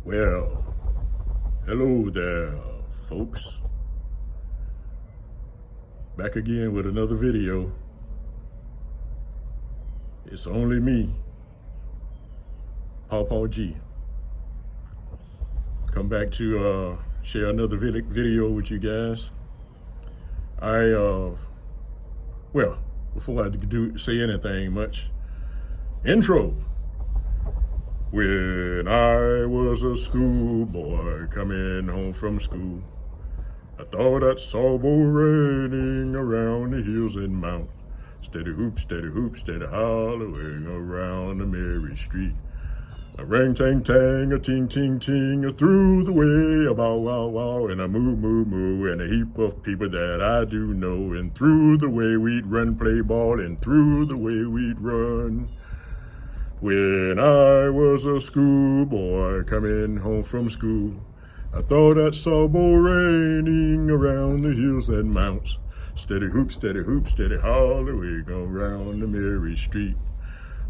Well, hello there, folks. Back again with another video. It's only me, Paw G. Come back to share another video with you guys. Well, before I say anything much, intro. When I was a schoolboy coming home from school, I thought I saw Bo raining around the hills and mountains. Steady hoop, steady hollowing around the merry street. A ring, tang, tang, a ting, ting, ting, a through the way, a bow, wow, wow, and a moo, moo, moo, and a heap of people that I do know. And through the way we'd run, play ball, and through the way we'd run. When I was a schoolboy coming home from school, I thought I saw Bo raining around the hills and mountains. Steady hoop, steady hollowing around the merry street.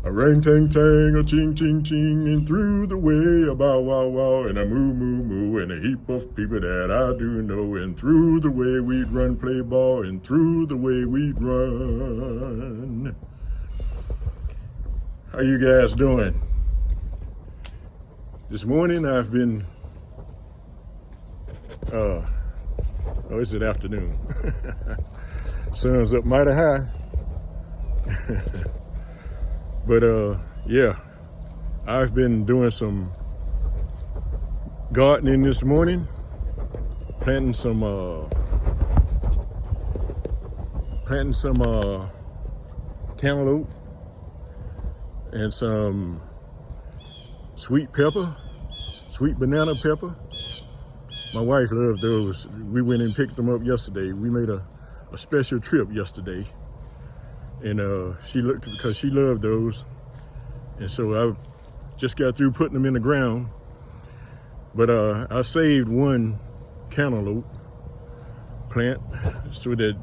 A ring, tang, tang, a ting, ting, ting, and through the way, a bow, wow, wow, and a moo, moo, moo, and a heap of people that I do know. And through the way we'd run, play ball, and through the way we'd run. How you guys doing? This morning I've been, it's an afternoon. Sun's up mighty high. But yeah, I've been doing some gardening this morning, planting some cantaloupe and some sweet banana pepper. My wife loved those. We went and picked them up yesterday. We made a special trip yesterday, and because she loved those, and so I just got through putting them in the ground. But I saved one cantaloupe plant so that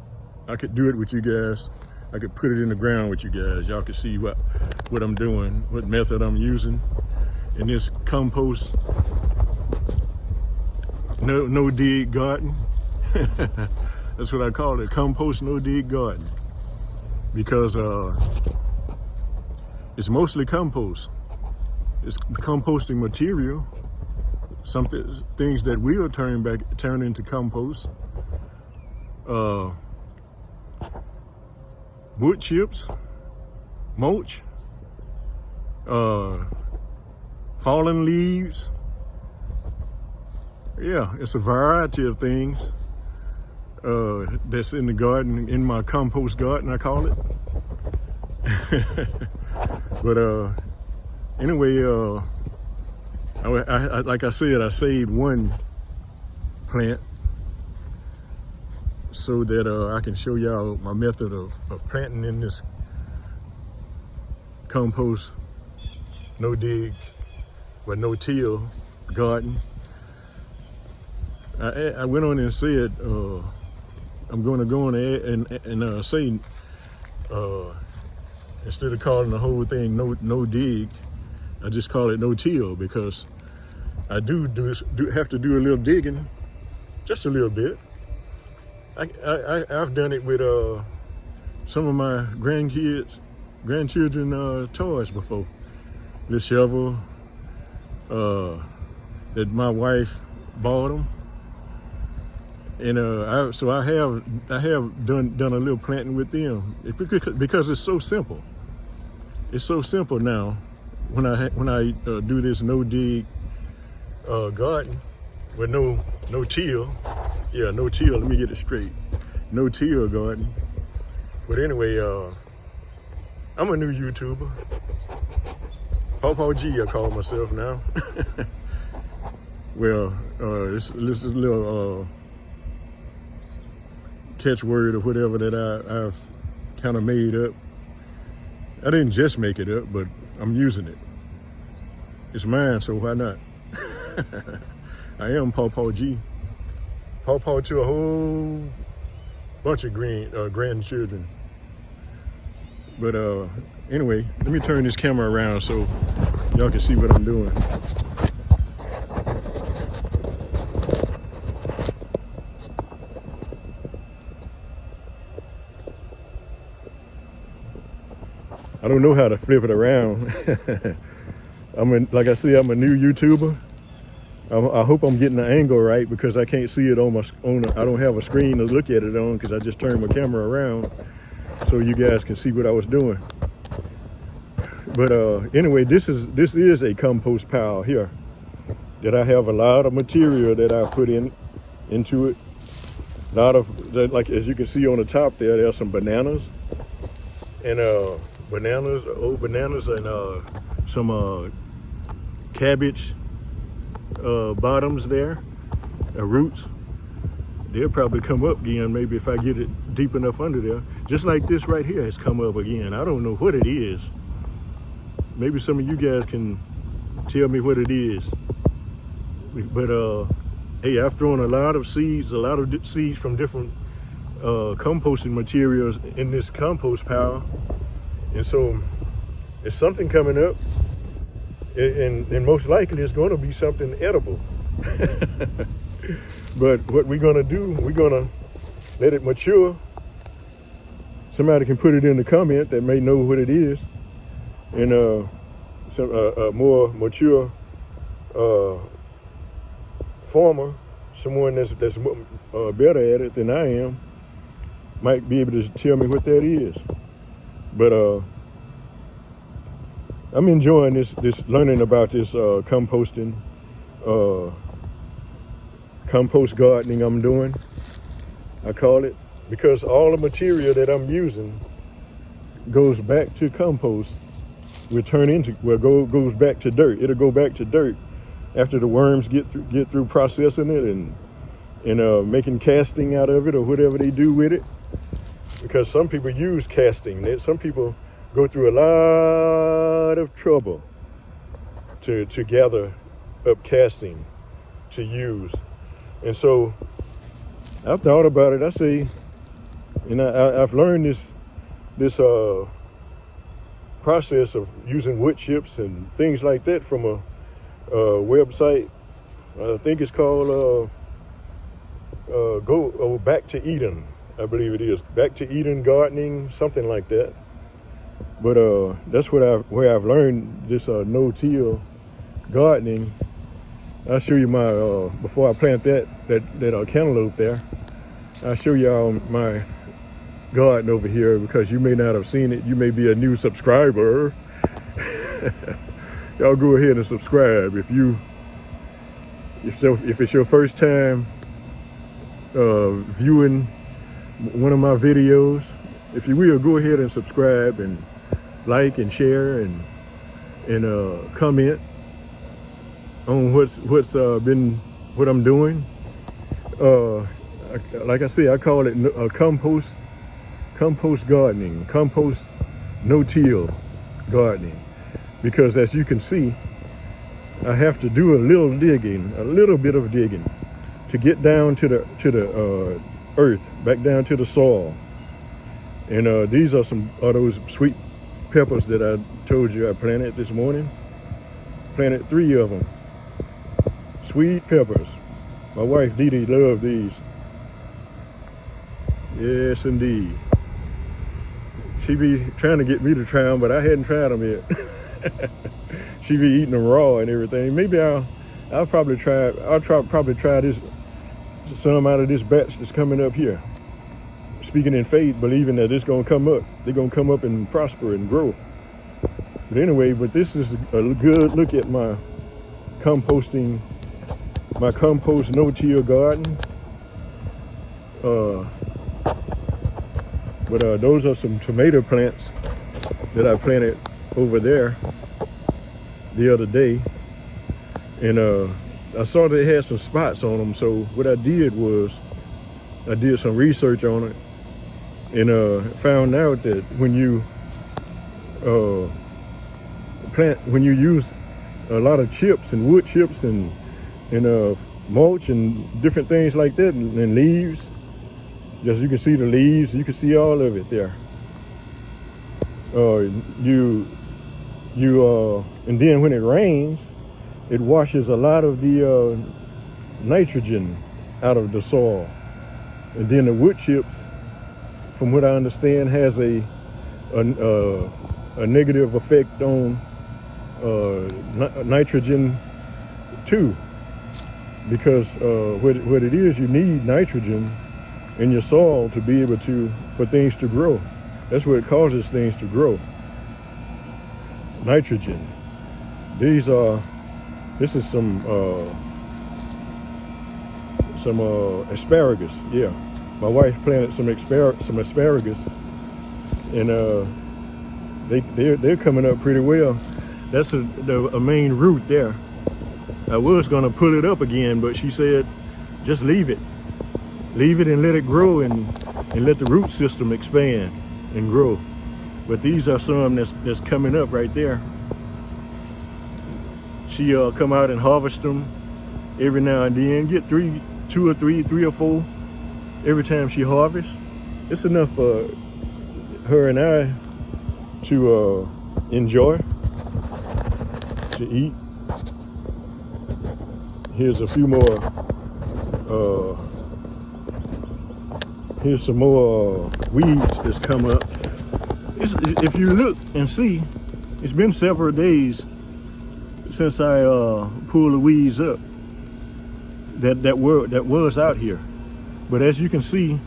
I could do it with you guys. I could put it in the ground with you guys. Y'all could see what I'm doing, what method I'm using in this compost no dig garden. That's what I call it, compost no dig garden, because it's mostly compost. It's composting material, things that will turn into compost. Wood chips, mulch, fallen leaves. Yeah, it's a variety of things that's in the garden, in my compost garden, I call it. But anyway, I like I said, I saved one plant so that I can show y'all my method of planting in this compost, no dig, but no till garden. I went on and said, I'm going to go on and say, instead of calling the whole thing no dig, I just call it no till, because I do have to do a little digging, just a little bit. I've done it with some of my grandchildren toys before. The shovel that my wife bought them, and so I have done a little planting with them because it's so simple. It's so simple now when I do this no dig garden with no till. Yeah, no till, let me get it straight. No till garden. But anyway, I'm a new YouTuber. Paw G, I call myself now. Well, this is a little catchword or whatever that I've kind of made up. I didn't just make it up, but I'm using it. It's mine, so why not? I am Paw G. Paw to a whole bunch of grandchildren. But anyway, let me turn this camera around so y'all can see what I'm doing. I don't know how to flip it around. Like I say, I'm a new YouTuber. I hope I'm getting the angle right because I can't see it on I don't have a screen to look at it on because I just turned my camera around so you guys can see what I was doing. But anyway, this is a compost pile here that I have a lot of material that I put into it. A lot of, like as you can see on the top there are some bananas and old bananas and some cabbage bottoms there, roots. They'll probably come up again maybe if I get it deep enough under there. Just like this right here has come up again. I don't know what it is. Maybe some of you guys can tell me what it is. But hey, I've thrown a lot of seeds from different composting materials in this compost pile. And so there's something coming up. And most likely it's going to be something edible. But what we're going to do, we're going to let it mature. Somebody can put it in the comment that may know what it is. And some more mature farmer, someone that's better at it than I am, might be able to tell me what that is. But I'm enjoying this learning about this composting, compost gardening I'm doing, I call it, because all the material that I'm using goes back to compost. Goes back to dirt. It'll go back to dirt after the worms get through processing it and making casting out of it or whatever they do with it. Because some people use casting. Some people go through a lot of trouble to gather up casting to use. And so I've thought about it. I say, and I've learned this process of using wood chips and things like that from a website. I think it's called Back to Eden. I believe it is Back to Eden Gardening, something like that. But that's where I've learned this no-till gardening. I'll show you my before I plant that cantaloupe there. I'll show y'all my garden over here because you may not have seen it. You may be a new subscriber. Y'all go ahead and subscribe if it's your first time viewing one of my videos. If you will, go ahead and subscribe and like and share and comment on what I'm doing. Like I say, I call it compost gardening, compost no-till gardening, because as you can see, I have to do a little bit of digging to get down to the earth, back down to the soil. And these are some of those sweet peppers that I told you I planted this morning. Planted 3 of them. Sweet peppers. My wife Dee Dee loved these. Yes, indeed. She be trying to get me to try them, but I hadn't tried them yet. She be eating them raw and everything. Maybe I'll probably try this, some out of this batch that's coming up here. Speaking in faith, believing that it's gonna come up. They're gonna come up and prosper and grow. But anyway, this is a good look at my compost no-till garden. But those are some tomato plants that I planted over there the other day. And I saw they had some spots on them. So what I did was I did some research on it and found out that when you use a lot of chips and wood chips and mulch and different things like that and leaves, just you can see the leaves, you can see all of it there. And then when it rains, it washes a lot of the nitrogen out of the soil. And then the wood chips, from what I understand, has a a negative effect on nitrogen too, because what it is, you need nitrogen in your soil to be able for things to grow. That's what causes things to grow. Nitrogen. This is some asparagus. Yeah, my wife planted some asparagus, and they're coming up pretty well. That's a main root there. I was gonna pull it up again, but she said just leave it and let it grow and let the root system expand and grow. But these are some that's coming up right there. She come out and harvest them every now and then, get three or four every time she harvests. It's enough for her and I to enjoy, to eat. Here's a few more, here's some more weeds that's come up. If you look and see, it's been several days since I pulled the weeds up that was out here. But as you can see,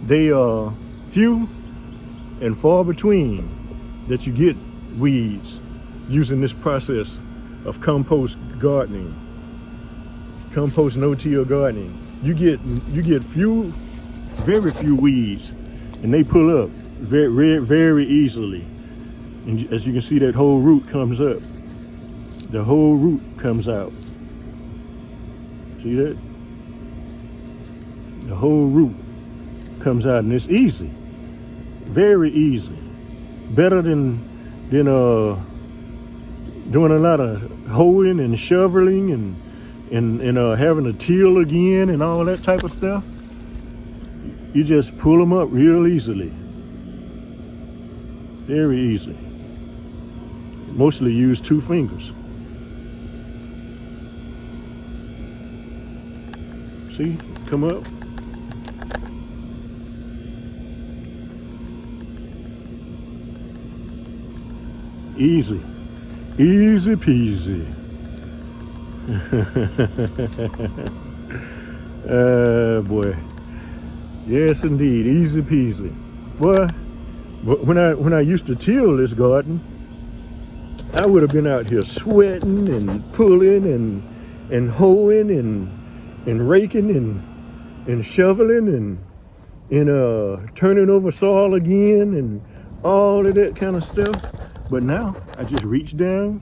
they are few and far between that you get weeds using this process of compost gardening, compost no-till gardening. You get very few weeds, and they pull up very easily. And as you can see, that whole root comes up. The whole root comes out. See that? The whole root comes out, and it's easy, very easy. Better than doing a lot of hoeing and shoveling and having to till again and all that type of stuff. You just pull them up real easily, very easy. Mostly use 2 fingers. See, come up. Easy, easy peasy. Boy, yes indeed, easy peasy. Boy, when I used to till this garden, I would have been out here sweating and pulling and hoeing and raking and shoveling and turning over soil again and all of that kind of stuff. But now I just reach down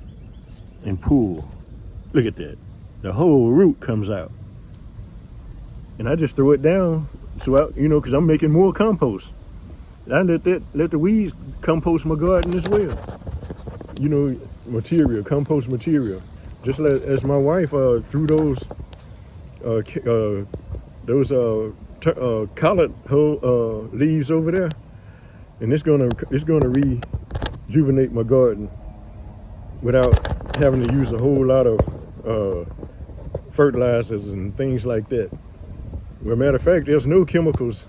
and pull. Look at that. The whole root comes out. And I just throw it down, so because I'm making more compost. I let the weeds compost my garden as well. Compost material. Just as my wife threw those collard leaves over there, and it's gonna rejuvenate my garden without having to use a whole lot of fertilizers and things like that. Well, matter of fact, there's no chemicals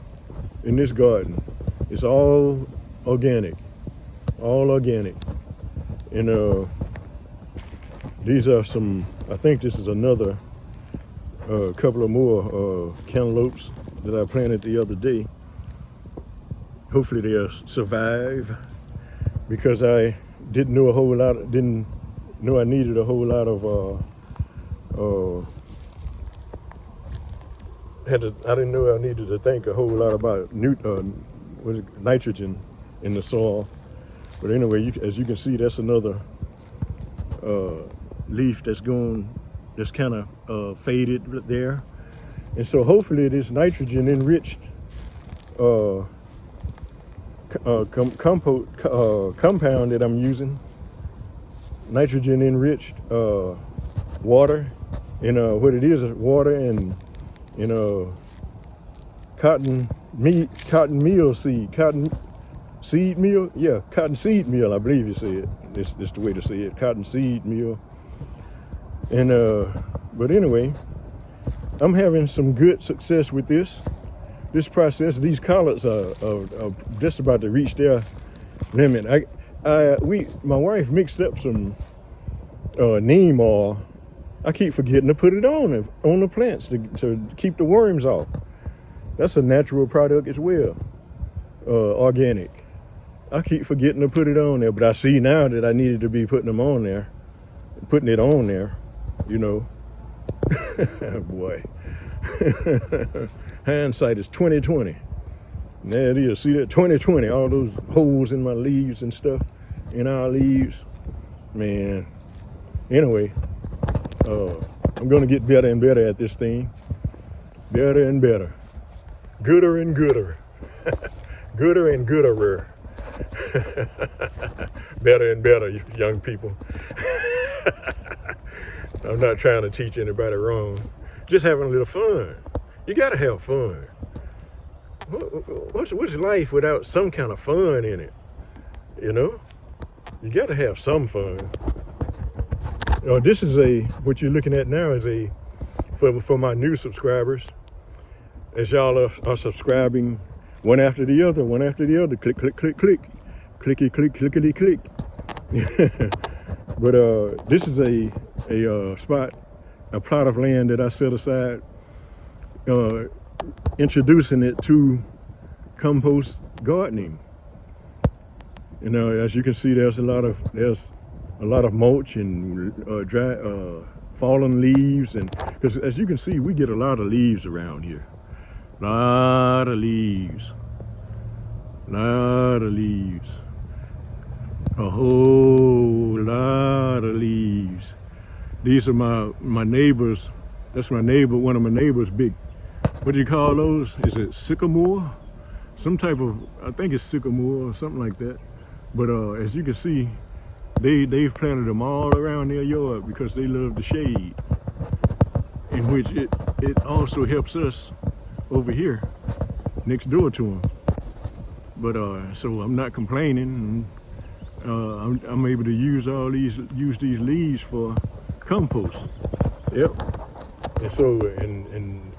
in this garden. It's all organic, and these are some. I think this is another couple of more cantaloupes that I planted the other day. Hopefully they'll survive, because I didn't know I needed a whole lot of I didn't know I needed to think a whole lot about nitrogen in the soil. But anyway, as you can see, that's another leaf that's kind of faded there. And so hopefully this nitrogen enriched compound that I'm using, nitrogen enriched water, and what it is water and cotton seed meal, I believe you said. It's the way to say it, cotton seed meal. And but anyway, I'm having some good success with this process. These collards are just about to reach their limit. my wife mixed up some neem oil. I keep forgetting to put it on the plants to keep the worms off. That's a natural product as well, organic. I keep forgetting to put it on there, but I see now that I needed to be putting it on there, you know. Boy, hindsight is 2020. There it is. See that 2020? All those holes in my leaves and stuff, in our leaves, man. Anyway, I'm gonna get better and better at this thing. Better and better, gooder and gooder, gooder and gooderer. Better and better, young people. I'm not trying to teach anybody wrong. Just having a little fun. You gotta have fun. What's life without some kind of fun in it? You know? You gotta have some fun. This is what you're looking at now is for my new subscribers. As y'all are subscribing one after the other, click, click, click, click. Clicky, click, clickety, click. But this is a plot of land that I set aside, introducing it to compost gardening. You know, as you can see, there's a lot of mulch and dry fallen leaves, and because as you can see, we get a lot of leaves around here. Lot of leaves. A whole lot of leaves. These are my neighbors. That's my neighbor, one of my neighbors' big, what do you call those? Is it sycamore? Some type of, I think it's sycamore or something like that. But as you can see, they've planted them all around their yard because they love the shade, in which it also helps us over here next door to them. But so I'm not complaining. I'm able to use these leaves for compost. Yep. And so and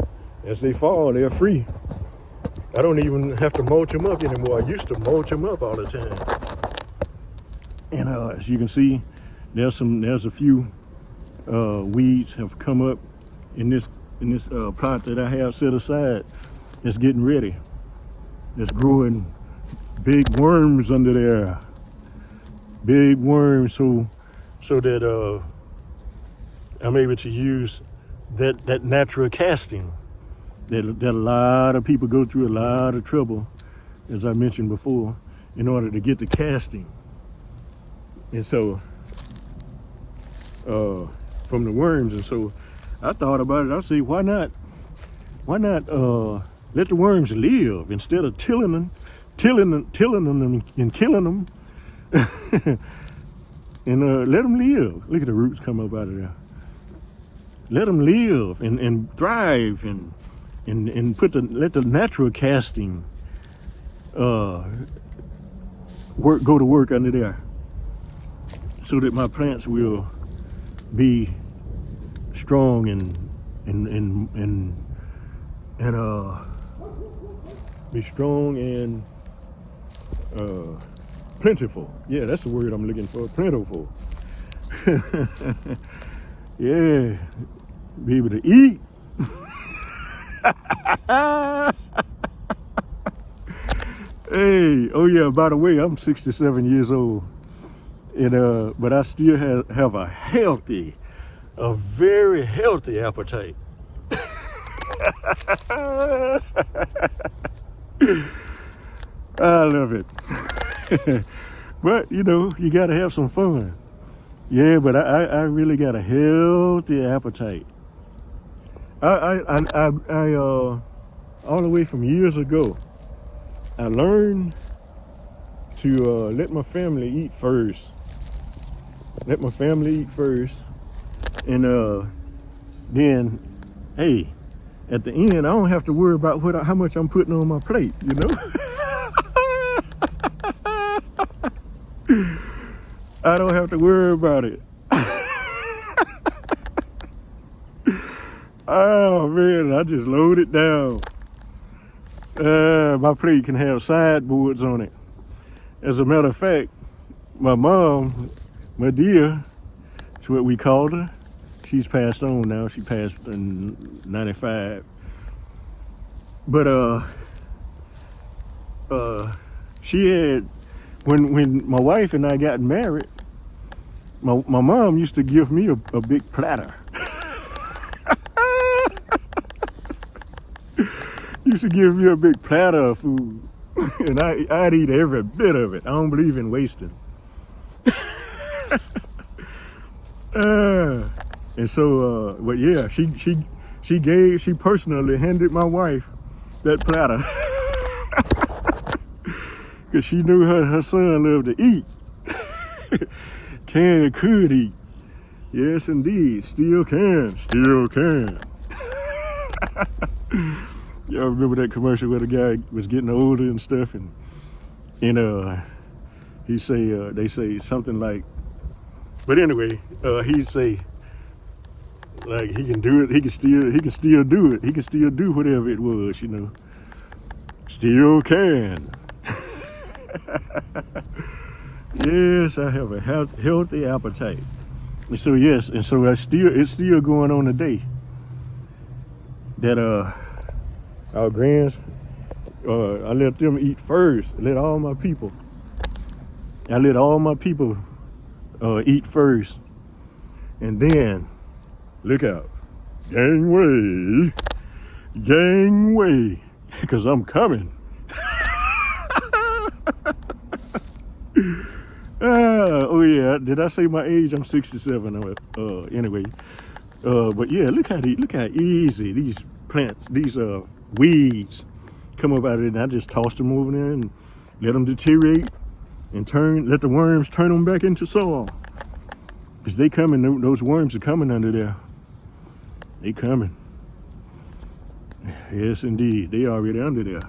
as they fall, they're free. I don't even have to mulch them up anymore. I used to mulch them up all the time. And as you can see, there's a few weeds have come up in this plot that I have set aside. It's getting ready. It's growing big worms under there. Big worms, so that I'm able to use that natural casting that a lot of people go through a lot of trouble, as I mentioned before, in order to get the casting. And so from the worms, and so I thought about it. I said, why not let the worms live instead of tilling them and killing them. And let them live. Look at the roots come up out of there. Let them live and thrive and let the natural casting go to work under there, so that my plants will be strong and be strong and plentiful. Yeah, that's the word I'm looking for. Plentiful. Yeah, be able to eat. Hey, oh yeah, by the way, I'm 67 years old, and but I still have a very healthy appetite. I love it. But you know, you gotta have some fun. Yeah, but I really got a healthy appetite. I all the way from years ago, I learned to let my family eat first. Let my family eat first, and then, hey, at the end, I don't have to worry about how much I'm putting on my plate, you know? I don't have to worry about it. Oh man, I just load it down. My plate can have sideboards on it. As a matter of fact, my mom, my dear, that's what we called her. She's passed on now. She passed in 95. But she had, when my wife and I got married, my mom used to give me a big platter. Used to give me a big platter of food, and I'd eat every bit of it. I don't believe in wasting. And so, but yeah, she personally handed my wife that platter because she knew her son loved to eat, can and could eat. Yes, indeed, still can. Y'all remember that commercial where the guy was getting older and stuff, and he say they say something like, but anyway, he'd say like he can do it, he can still do it, he can still do whatever it was, you know. Still can. Yes, I have a healthy appetite. And so yes, and so it's still going on today. That our grands, I let them eat first. I let all my people eat first, and then look out, gangway, because I'm coming. Oh yeah, did I say my age? I'm 67. Anyway, but yeah, look how easy these plants, these weeds come up out of it, and I just toss them over there and let them deteriorate and let the worms turn them back into soil. Because they coming, those worms are coming under there. They coming. Yes, indeed, they already under there.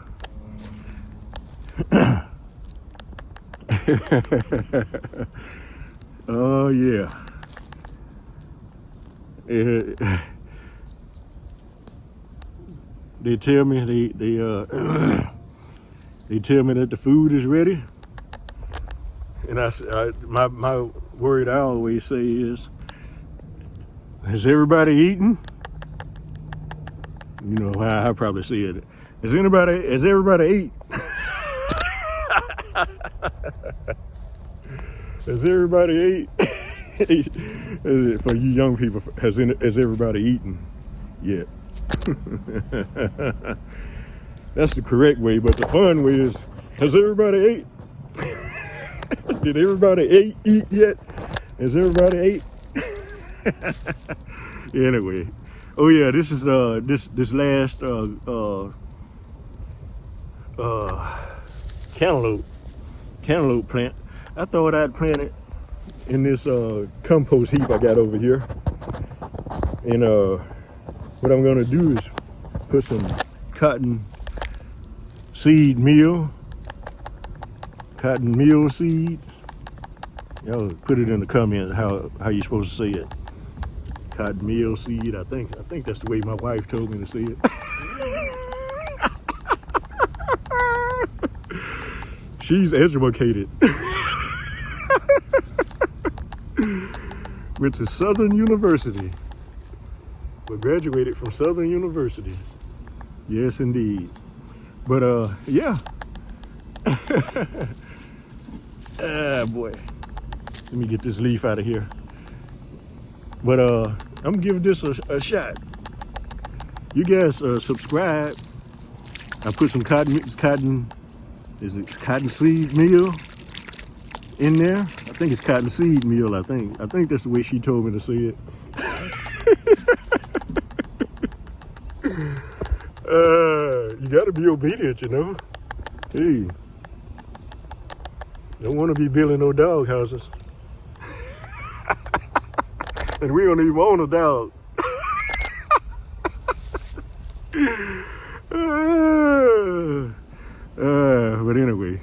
Oh yeah. They tell me they tell me that the food is ready, and my word I always say is, has everybody eaten? You know, I probably said it. Has everybody ate? Has everybody ate? For you young people, has everybody eaten yet? That's the correct way, but the fun way is, has everybody ate? Did everybody eat yet? Has everybody ate? Anyway, oh yeah, this is this last cantaloupe plant. I thought I'd plant it in this compost heap I got over here, and what I'm gonna do is put some cotton meal seeds. Y'all put it in the comments how you supposed to say it. Cotton meal seed. I think that's the way my wife told me to say it. She's educated. Went to Southern University. We graduated from Southern University. Yes, indeed. But yeah. Ah, boy. Let me get this leaf out of here. But I'm giving this a shot. You guys subscribe. I put some cotton seed meal in there. I think it's cotton seed meal, I think that's the way she told me to say it. You gotta be obedient, you know. Hey, don't want to be building no dog houses. And we don't even own a dog. But anyway.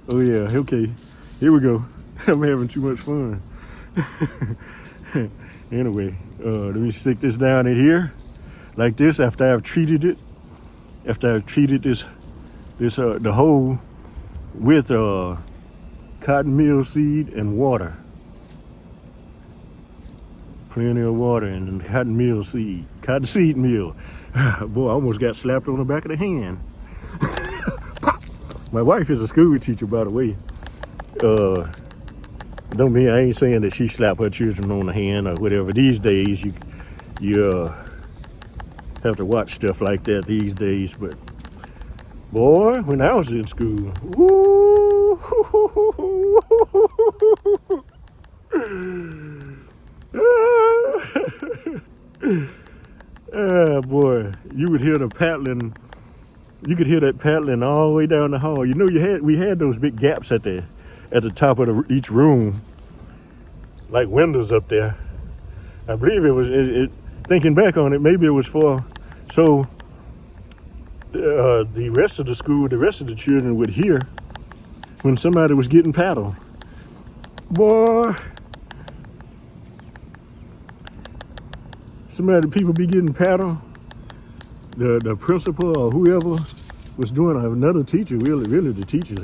Oh yeah, okay. Here we go. I'm having too much fun. Anyway, let me stick this down in here like this after I've treated it after I treated the hole with cotton meal seed and water. Plenty of water and cotton seed meal. Boy, I almost got slapped on the back of the hand. My wife is a school teacher, by the way. Don't mean I ain't saying that she slapped her children on the hand or whatever. These days, you have to watch stuff like that these days. But boy, when I was in school, woo, boy, you would hear the paddling. You could hear that paddling all the way down the hall. You know, we had those big gaps at the top of each room, like windows up there. I believe it was. Thinking back on it, maybe it was so the rest of the school, the rest of the children would hear when somebody was getting paddled. Boy, people be getting paddled. The principal or whoever was doing, another teacher, really the teachers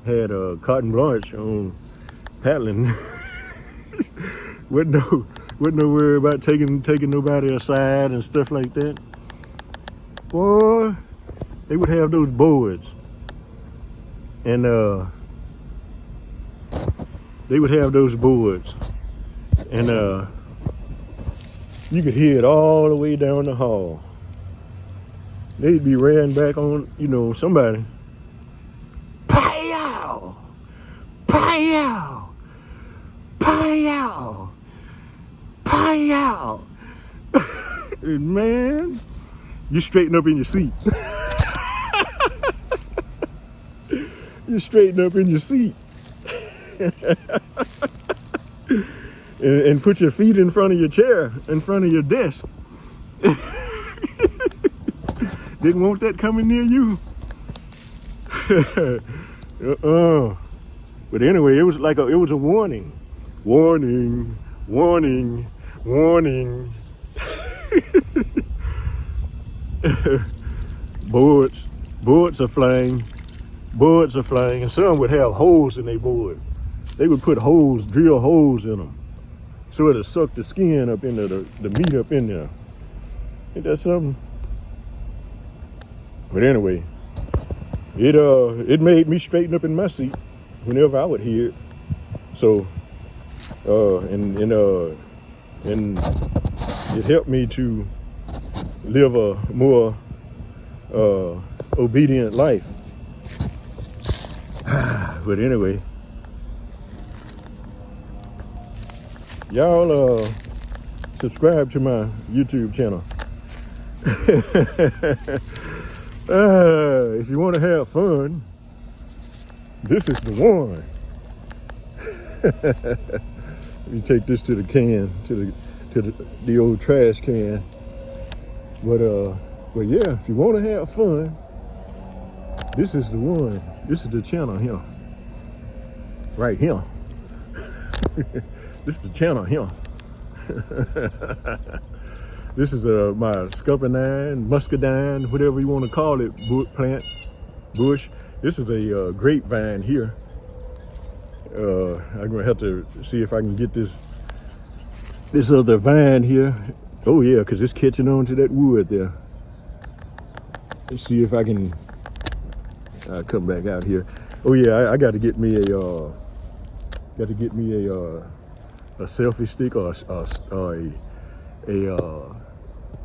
had carte blanche on paddling. Wasn't no worry about taking nobody aside and stuff like that. Boy, they would have those boards, and you could hear it all the way down the hall. They'd be ran back on, somebody. Pow! Pow! Pow! Pow! And man, you straighten up in your seat. You straighten up in your seat. and put your feet in front of your chair, in front of your desk. Didn't want that coming near you. But anyway, it was a warning. Warning, warning, warning. Boards are flying, and some would have holes in their board. They would put drill holes in them, so it'll suck the skin up into the meat up in there. Ain't that something? But anyway, it made me straighten up in my seat whenever I would hear it. So, and it helped me to live a more obedient life. But anyway, y'all subscribe to my YouTube channel. If you want to have fun, this is the one. You take this to the can, to the old trash can. But yeah, if you want to have fun, this is the one. This is the channel here. Right here. This is the channel here. This is my scuppernine, muscadine, whatever you want to call it, bush. This is a grapevine here. I'm gonna have to see if I can get this other vine here. Oh yeah, because it's catching on to that wood there. Let's see if I can come back out here. Oh yeah, I got to get me a selfie stick or a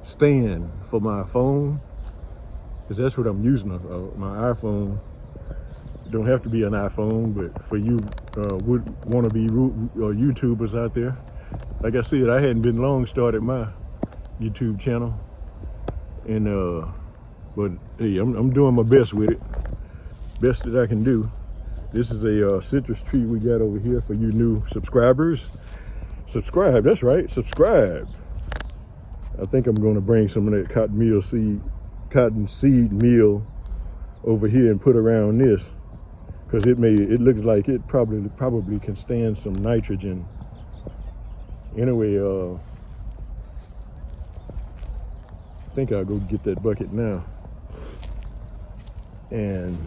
stand for my phone, because that's what I'm using, my iPhone. It don't have to be an iPhone, but for you would want to be YouTubers out there, like I said, I hadn't been long started my YouTube channel, and but hey, I'm doing my best with it, best that I can do. This is a citrus tree we got over here for you new subscribers. Subscribe, that's right, subscribe. I think I'm going to bring some of that cotton seed meal over here and put around this, because it looks like it probably can stand some nitrogen. Anyway, I think I'll go get that bucket now. and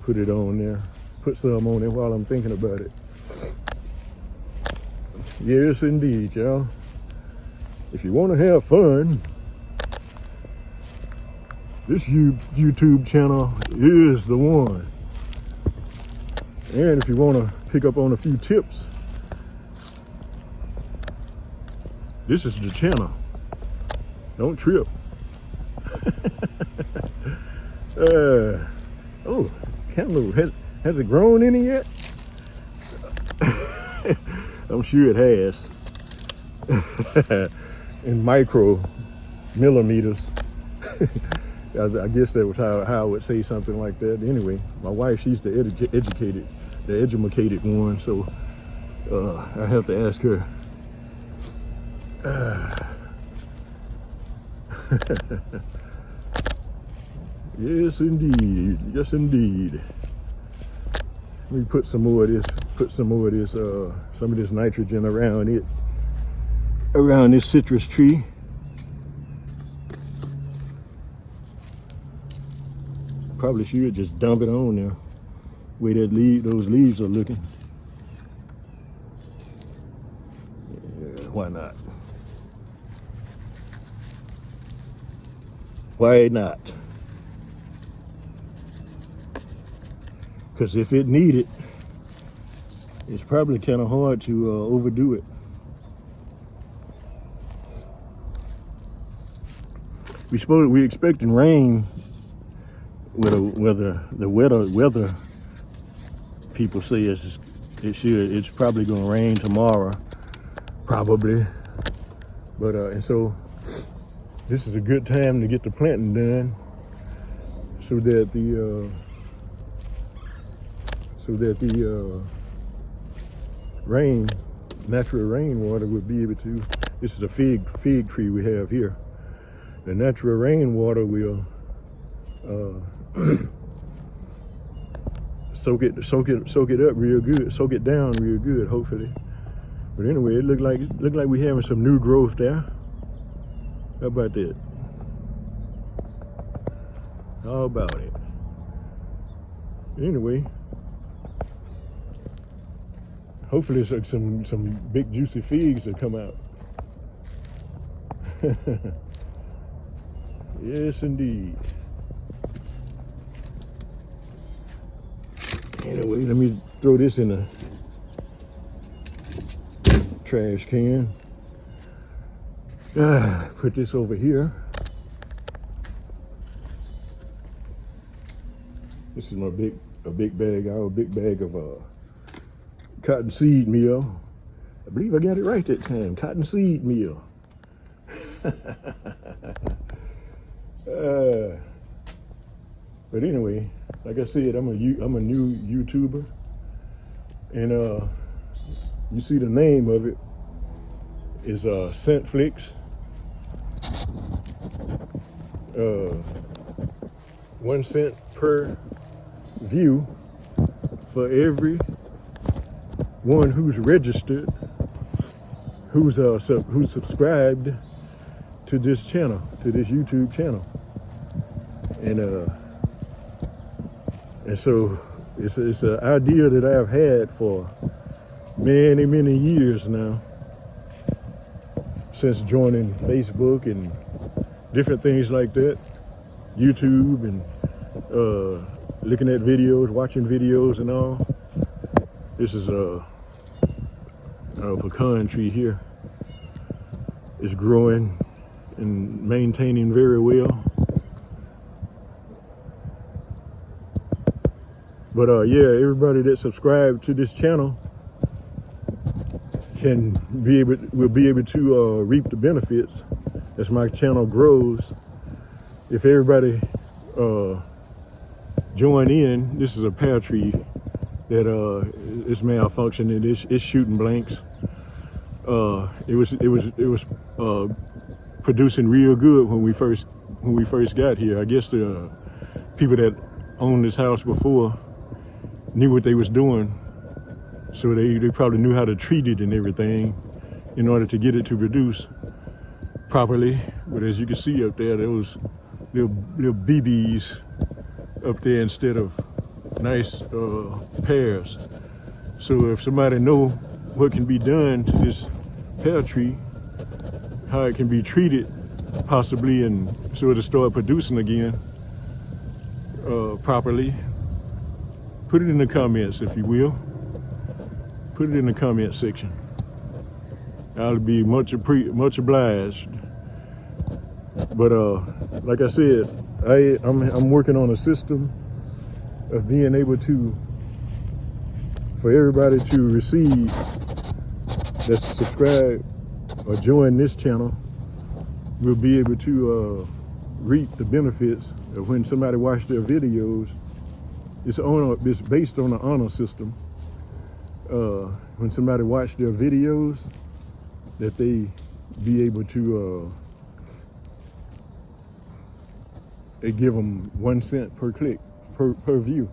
put it on there. Put some on there while I'm thinking about it. Yes, indeed, y'all. If you want to have fun, this YouTube channel is the one. And if you want to pick up on a few tips, this is the channel. Don't trip. Oh, cantaloupe. Has it grown any yet? I'm sure it has. In micro millimeters. I guess that was how I would say something like that. Anyway, my wife, she's the educated one, so I have to ask her. Yes, indeed. Yes, indeed. Let me put some more of this. Some of this nitrogen around it, around this citrus tree. Probably should just dump it on there. Way that those leaves are looking. Yeah, why not? Why not? Because if it needed, it's probably kind of hard to overdo it. We're expecting rain. Whether the weather people say it's probably going to rain tomorrow, probably. But and so this is a good time to get the planting done, so that the natural rainwater would be able to. This is a fig tree we have here. The natural rainwater will soak it up real good, soak it down real good, hopefully. But anyway, it looked like we having some new growth there. How about that? How about it? Anyway, hopefully some big juicy figs will come out. Yes, indeed. Anyway, let me throw this in a trash can. Put this over here. This is my big bag of cottonseed meal. I believe I got it right that time. Cottonseed meal. But anyway, like I said, I'm a new YouTuber, and you see the name of it is Scentflix. 1 cent per view for every one who's registered, who's subscribed to this channel, to this YouTube channel, and so it's an idea that I've had for many years now, since joining Facebook and different things like that, YouTube, and looking at videos, watching videos and all. This is a pecan tree here. It's growing and maintaining very well. But yeah, everybody that subscribed to this channel will be able to reap the benefits as my channel grows. If everybody join in, this is a pear tree that is malfunctioning. It's shooting blanks. It was producing real good when we first got here. I guess the people that owned this house before knew what they was doing, so they probably knew how to treat it and everything in order to get it to produce properly. But as you can see up there, those little BBs up there instead of nice pears. So if somebody know what can be done to this pear tree, how it can be treated possibly, and so it'll start producing again properly, put it in the comments if you will. Put it in the comment section. I'll be much obliged. But like I said, I'm working on a system of being able to, for everybody to receive that's subscribed or join this channel, will be able to reap the benefits of when somebody watch their videos. It's based on an honor system. When somebody watch their videos, that they be able to they give them 1 cent per click, per view.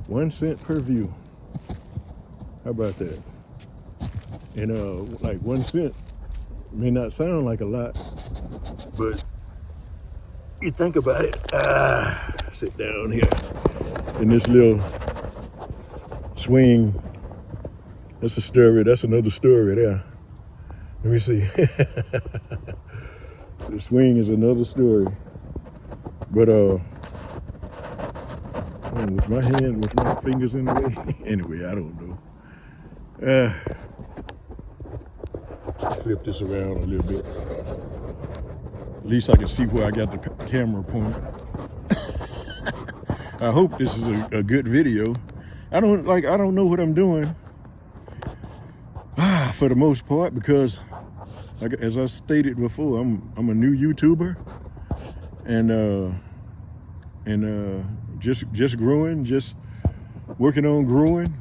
1 cent per view. How about that? And like 1 cent may not sound like a lot, but you think about it. Sit down here in this little swing. That's a story. That's another story there. Let me see. The swing is another story. But with my fingers in the way. Anyway, I don't know. Flip this around a little bit. At least I can see where I got the camera point. I hope this is a good video. I don't know what I'm doing. For the most part, because as I stated before, I'm a new YouTuber, and just growing, just working on growing,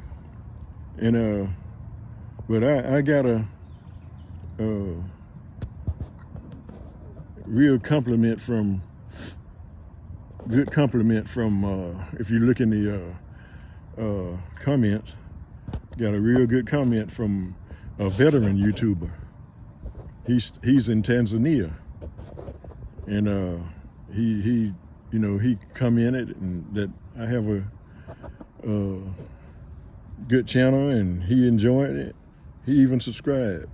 and but I got a real good compliment from if you look in the comments, got a real good comment from a veteran YouTuber. He's in Tanzania, and he commented and that I have a good channel, and he enjoyed it. He even subscribed.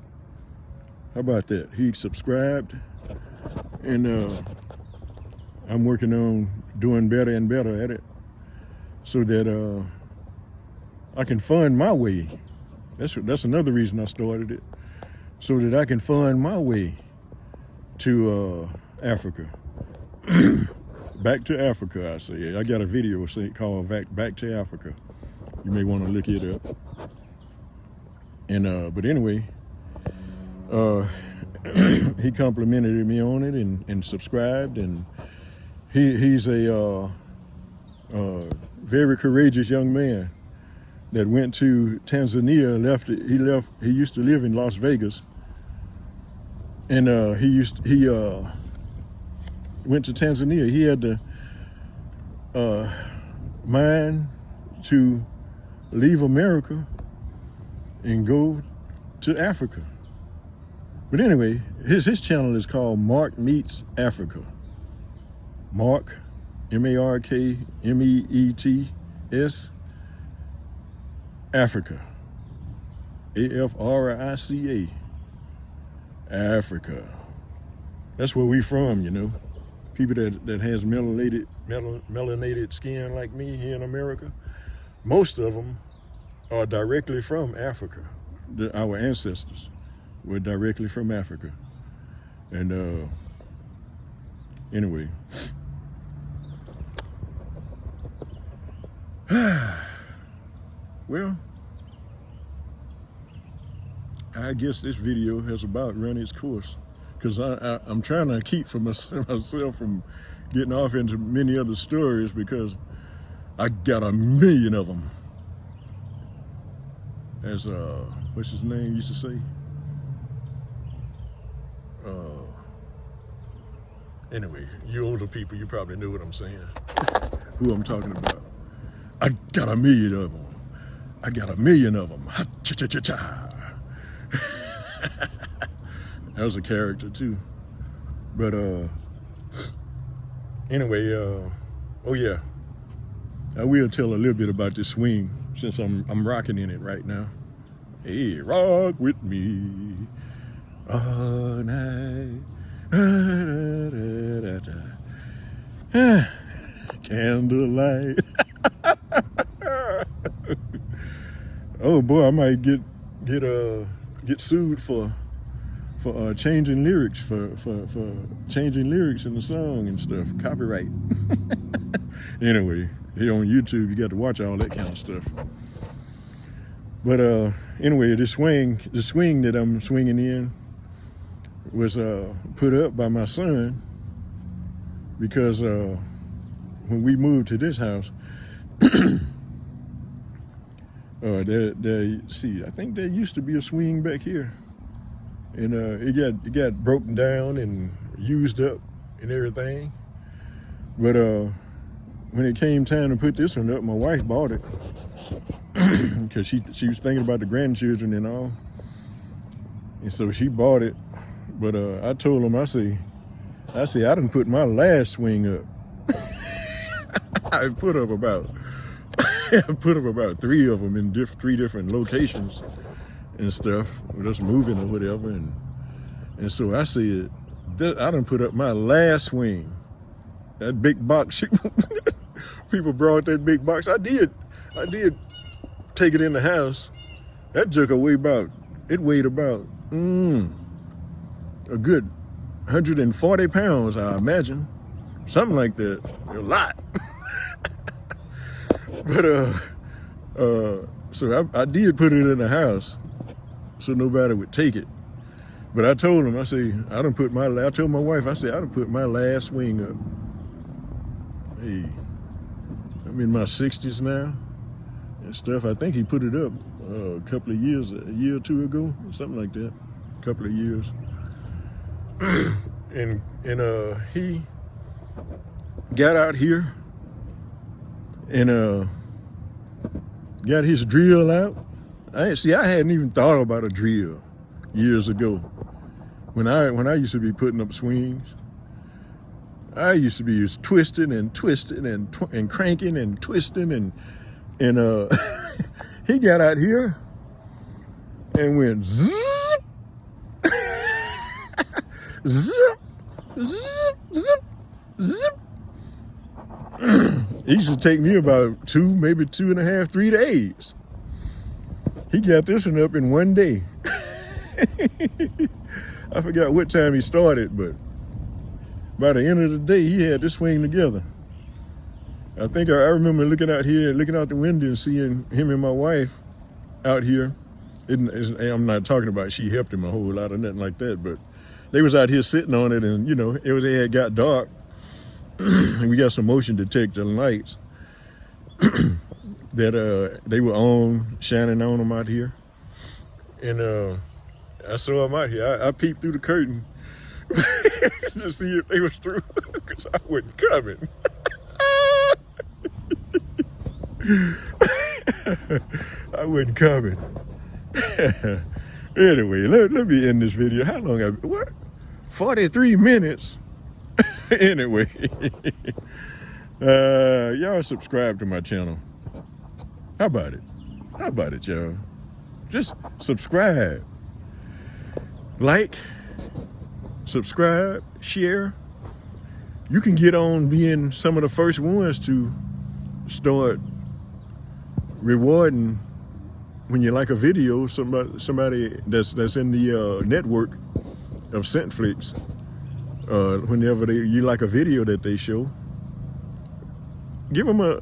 How about that? He subscribed, and I'm working on doing better and better at it, so that I can fund my way. That's another reason I started it, so that I can fund my way to Africa. Back to Africa, I say. I got a video called Back to Africa. You may want to look it up. And but anyway, he complimented me on it and subscribed, and he's a very courageous young man that went to Tanzania. He used to live in Las Vegas, and he went to Tanzania. He had the mind to leave America and go to Africa. But anyway, his channel is called Mark Meets Africa. Mark, M-A-R-K-M-E-E-T-S, Africa. A-F-R-I-C-A. Africa. That's where we from, you know. People that has melanated skin like me here in America, most of them are directly from Africa. Our ancestors were directly from Africa. And anyway. Well, I guess this video has about run its course, because I'm trying to keep myself from getting off into many other stories, because I got a million of them. As what's his name used to say? Anyway, you older people, you probably know what I'm saying. Who I'm talking about. I got a million of them. I got a million of them. Ha-cha-cha-cha-cha. That was a character too. But anyway, oh yeah, I will tell a little bit about this swing since I'm rocking in it right now. Hey, rock with me all night. Candlelight. Oh boy, I might get sued for changing lyrics for changing lyrics in the song and stuff. Copyright. Anyway, here on YouTube, you got to watch all that kind of stuff. But anyway, the swing that I'm swinging in was put up by my son because when we moved to this house, I think there used to be a swing back here, and it got broken down and used up and everything. But when it came time to put this one up, my wife bought it because she was thinking about the grandchildren and all, and so she bought it. But I told him, I say I done put my last swing up. I put up about 3 of them in 3 different locations and stuff, just moving or whatever, and so I said I done put up my last swing. That big box, people brought that big box. I did take it in the house. That joker weighed about a good 140 pounds, I imagine, something like that. A lot. But so I did put it in the house so nobody would take it. But I told him, I told my wife, I done put my last swing up. Hey, I'm in my 60s now and stuff. I think he put it up a couple of years, a year or 2 ago, something like that, a couple of years. and he got out here and got his drill out. I hadn't even thought about a drill years ago. When I used to be putting up swings, I used to be twisting and cranking and twisting and he got out here and went zip, zip, zip, zip, zip. It used to take me about 2, maybe 2.5, 3 days. He got this one up in 1 day. I forgot what time he started, but by the end of the day, he had this swing together. I think I remember looking out the window and seeing him and my wife out here. I'm not talking about she helped him a whole lot or nothing like that, but they was out here sitting on it, and it had got dark. And we got some motion detector lights that they were on, shining on them out here. And I saw them out here. I peeped through the curtain to see if they was through, because I wasn't coming. I wasn't coming. Anyway, let me end this video. How long have what? 43 minutes. Anyway, y'all subscribe to my channel. How about it? How about it, y'all? Just subscribe. Like, subscribe, share. You can get on being some of the first ones to start rewarding when you like a video, somebody that's in the network of Centflix. Whenever you like a video that they show, give them one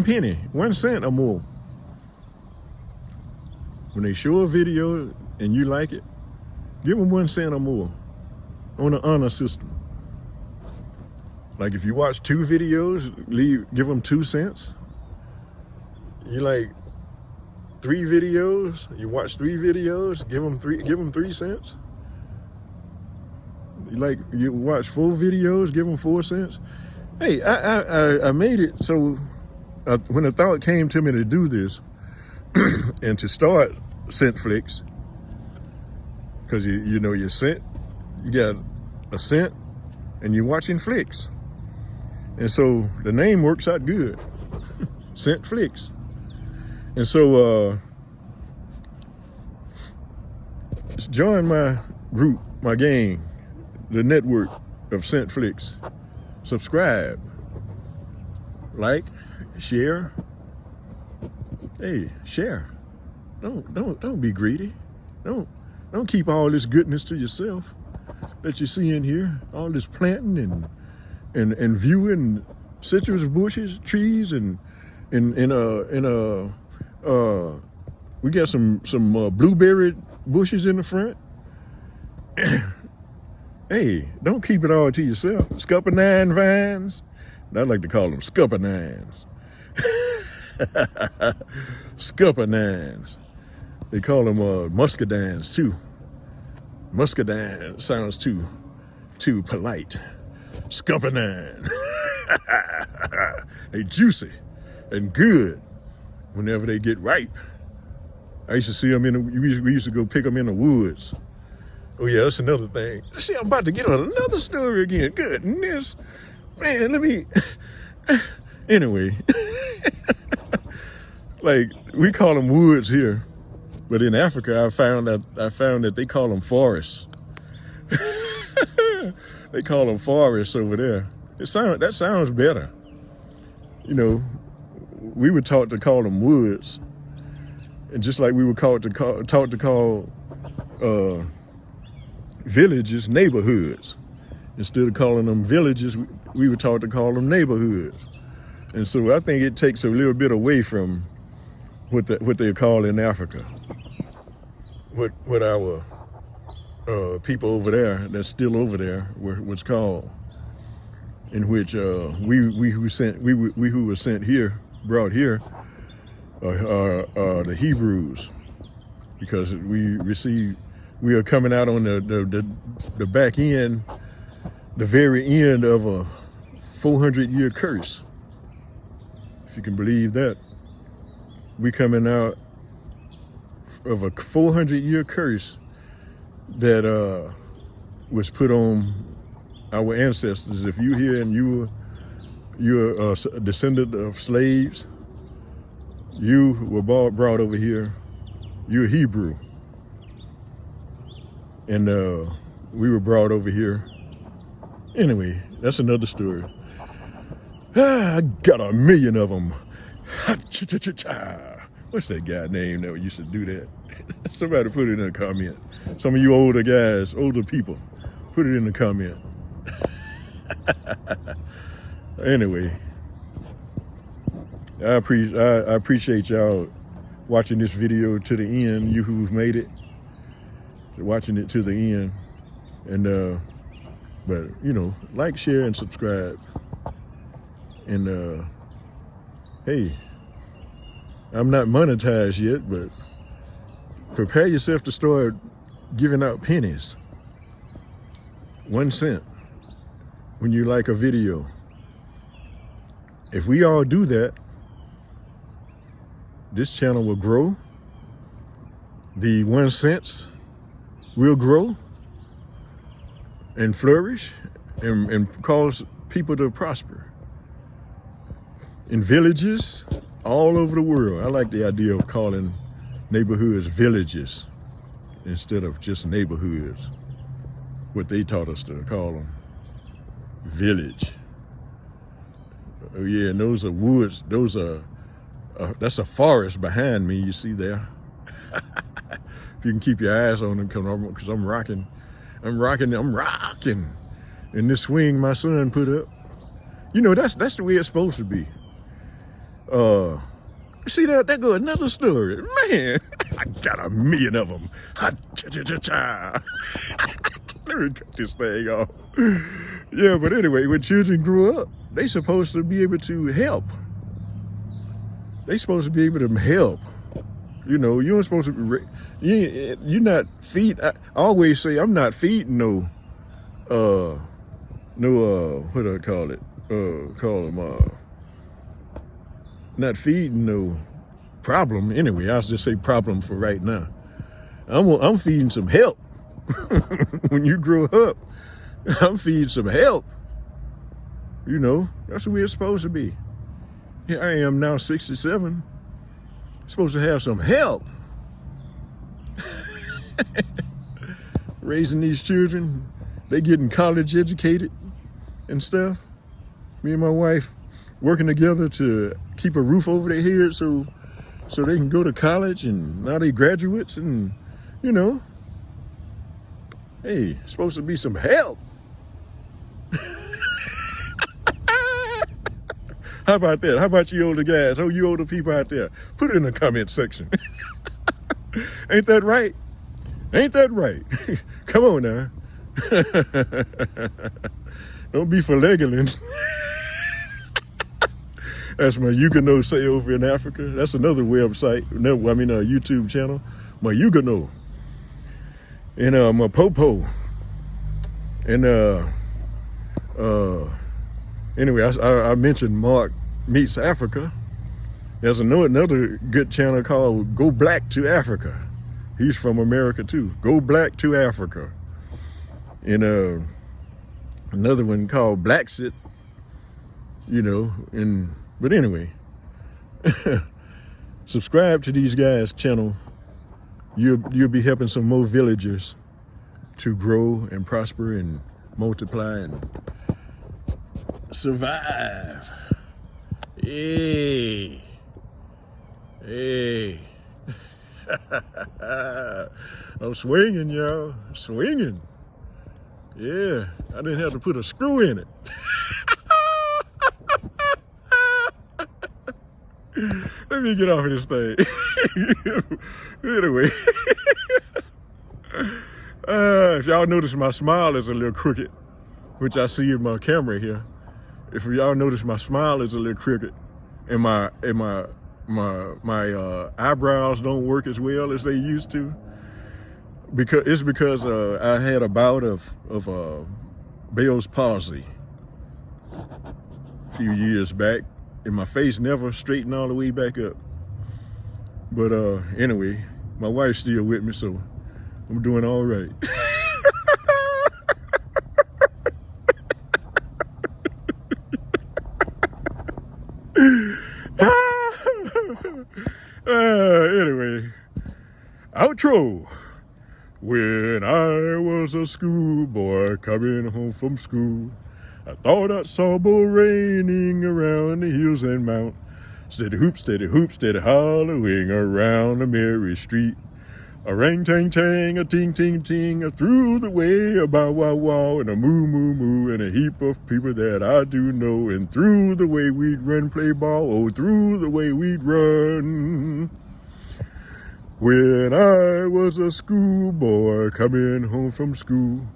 penny, 1 cent or more. When they show a video and you like it, give them 1 cent or more on the honor system. Like if you watch 2 videos, give them 2 cents. You like 3 videos, you watch 3 videos, give them 3 cents. You watch 4 videos, give them 4 cents. Hey, I made it so when the thought came to me to do this and to start Centflix, because you got a cent and you're watching flicks. And so the name works out good. Scent Flicks. And so join my group, my gang, the network of Scent Flicks. Subscribe, like, share. Hey, share. Don't be greedy. Don't keep all this goodness to yourself that you see in here. All this planting and viewing citrus bushes, trees, and we got some blueberry bushes in the front. Hey, don't keep it all to yourself. Scuppernine vines. I like to call them scuppernines. Scuppernines. They call them muscadines too. Muscadine sounds too polite. Scuppernine. They juicy and good whenever they get ripe. I used to see them we used to go pick them in the woods. Oh yeah, that's another thing. See, I'm about to get on another story again. Goodness. Man, let me, anyway. Like, we call them woods here, but in Africa, I found that they call them forests. They call them forests over there. That sounds better. You know, we were taught to call them woods, and just like we were taught to call villages neighborhoods. Instead of calling them villages, we were taught to call them neighborhoods. And so I think it takes a little bit away from what they call in Africa. What our people over there, that's still over there, what's called, in which we who were sent here, brought here, are the Hebrews, because we are coming out on the back end, the very end of a 400-year curse, if you can believe that. We coming out of a 400-year curse that was put on our ancestors. If you're here and you're a descendant of slaves, you were brought over here, you're Hebrew. And we were brought over here. Anyway, that's another story. I got a million of them. What's that guy name that used to do that? Somebody put it in a comment. Some of you older guys, older people, put it in the comment. Anyway, I appreciate y'all watching this video to the end, you who've made it, watching it to the end. And but you know, like, share, and subscribe. And hey, I'm not monetized yet, but prepare yourself to start giving out pennies. 1 cent when you like a video. If we all do that, this channel will grow. The 1 cents will grow and flourish and cause people to prosper. In villages all over the world. I like the idea of calling neighborhoods villages instead of just neighborhoods. What they taught us to call them. Village. Oh yeah, and those are woods. Those are, that's a forest behind me, you see there. If you can keep your eyes on them, because I'm rocking in this swing my son put up. You know, that's the way it's supposed to be. See that? There go another story. Man, I got a million of them. Let me cut this thing off. Yeah, but anyway, when children grow up, they supposed to be able to help. They supposed to be able to help. You know, you ain't supposed to be, you're not feed. I always say I'm not feeding no, what do I call it? Call them, not feeding no problem. Anyway, I'll just say problem for right now. I'm feeding some help. When you grow up, I'm feeding some help. You know, that's what we're supposed to be. Here I am now, 67, supposed to have some help raising these children. They getting college educated and stuff. Me and my wife working together to keep a roof over their heads so they can go to college, and now they graduates, and you know, hey, supposed to be some help. How about that? How about you older guys? Oh, you older people out there, put it in the comment section. Ain't that right? Ain't that right? Come on now. Don't be for Legoland. That's my Yugano say over in Africa. That's another website, YouTube channel. My Yugano. And my Popo. And anyway, I mentioned Mark Meets Africa. There's another good channel called Go Black to Africa. He's from America too. Go Black to Africa. And another one called Blacksit. You know, but anyway, subscribe to these guys' channel. You'll be helping some more villagers to grow and prosper and multiply and survive. Hey. I'm swinging, y'all. Swinging. Yeah, I didn't have to put a screw in it. Let me get off of this thing. Anyway, if y'all notice my smile is a little crooked, which I see in my camera here. If y'all notice my smile is a little crooked, and my eyebrows don't work as well as they used to, because I had a bout of Bell's palsy a few years back, and my face never straightened all the way back up. But anyway, my wife's still with me, so I'm doing all right. Anyway, outro. When I was a schoolboy coming home from school, I thought I saw bull raining around the hills and mount. Steady hoop, steady hollowing around the merry street. A ring tang tang, a ting ting ting, a through the way, a bow wow wow, and a moo moo moo, and a heap of people that I do know. And through the way we'd run, play ball, oh, through the way we'd run. When I was a schoolboy coming home from school,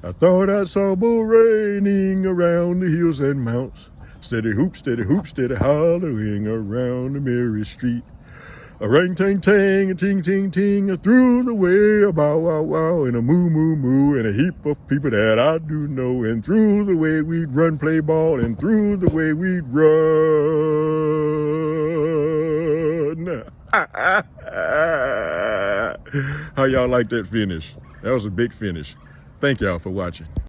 I thought I saw bull raining around the hills and mounts. Steady hoop, steady hollowing around the merry street. A ring tang tang, a ting ting ting, a through the way, a bow wow wow, and a moo moo moo, and a heap of people that I do know. And through the way we'd run, play ball, and through the way we'd run. How y'all like that finish? That was a big finish. Thank y'all for watching.